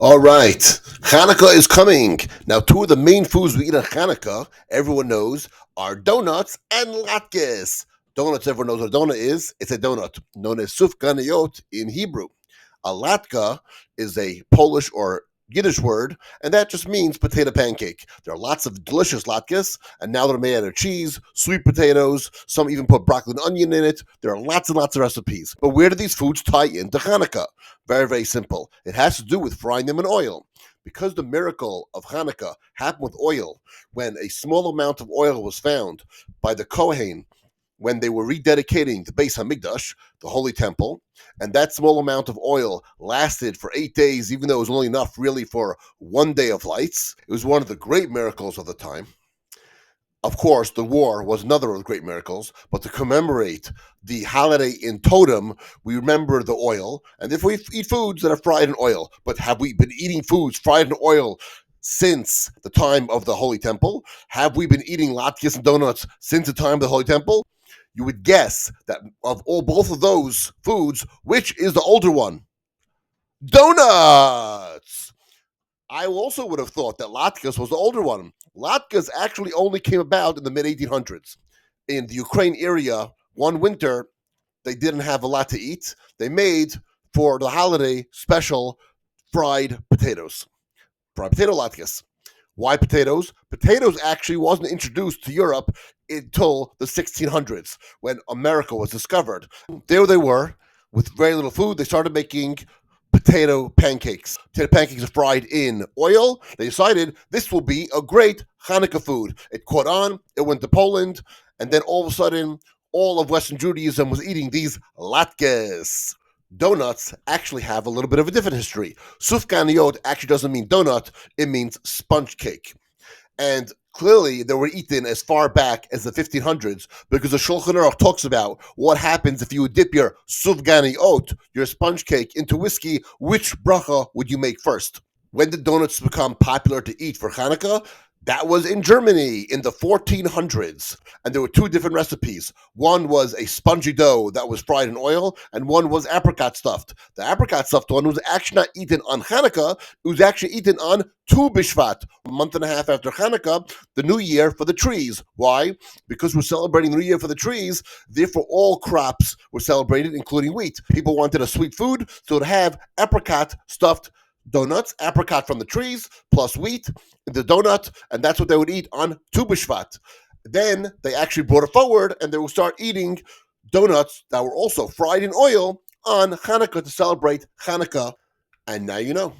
All right, Hanukkah is coming. Now, two of the main foods we eat on Hanukkah, everyone knows, are donuts and latkes. Donuts, everyone knows what a donut is. It's a donut, known as sufganiyot in Hebrew. A latke is a Polish or Yiddish word, and that just means potato pancake. There are lots of delicious latkes, and now they're made out of cheese, sweet potatoes, some even put broccoli and onion in it. There are lots and lots of recipes. But where do these foods tie into Hanukkah? Very, very simple. It has to do with frying them in oil. Because the miracle of Hanukkah happened with oil, when a small amount of oil was found by the Kohen when they were rededicating the Beis Hamikdash, the Holy Temple, and that small amount of oil lasted for 8 days, even though it was only enough really for one day of lights. It was one of the great miracles of the time. Of course, the war was another of the great miracles, but to commemorate the holiday in totem, we remember the oil. And if we eat foods that are fried in oil, but have we been eating foods fried in oil since the time of the Holy Temple? Have we been eating latkes and donuts since the time of the Holy Temple? You would guess that of all both of those foods, which is the older one? Donuts! I also would have thought that latkes was the older one. Latkes actually only came about in the mid 1800s. In the Ukraine area, one winter, they didn't have a lot to eat. They made, for the holiday, special fried potatoes. Fried potato latkes. Why potatoes? Potatoes actually wasn't introduced to Europe until the 1600s when America was discovered. There they were, with very little food. They started making potato pancakes. Potato pancakes are fried in oil. They decided this will be a great Hanukkah food. It caught on, it went to Poland, and then all of a sudden, all of Western Judaism was eating these latkes. Donuts actually have a little bit of a different history. Sufganiyot actually doesn't mean donut, it means sponge cake. And clearly, they were eaten as far back as the 1500s because the Shulchan Aruch talks about what happens if you would dip your sufganiyot, your sponge cake, into whiskey. Which bracha would you make first? When did donuts become popular to eat for Hanukkah? That was in Germany in the 1400s. And there were two different recipes. One was a spongy dough that was fried in oil, and one was apricot stuffed. The apricot stuffed one was actually not eaten on Hanukkah, it was actually eaten on Tu B'Shvat, a month and a half after Hanukkah, the new year for the trees. Why? Because we're celebrating the new year for the trees, therefore all crops were celebrated, including wheat. People wanted a sweet food, so to have apricot stuffed donuts, apricot from the trees, plus wheat, the donut, and that's what they would eat on Tu B'Shvat. Then they actually brought it forward and they would start eating donuts that were also fried in oil on Hanukkah to celebrate Hanukkah. And now you know.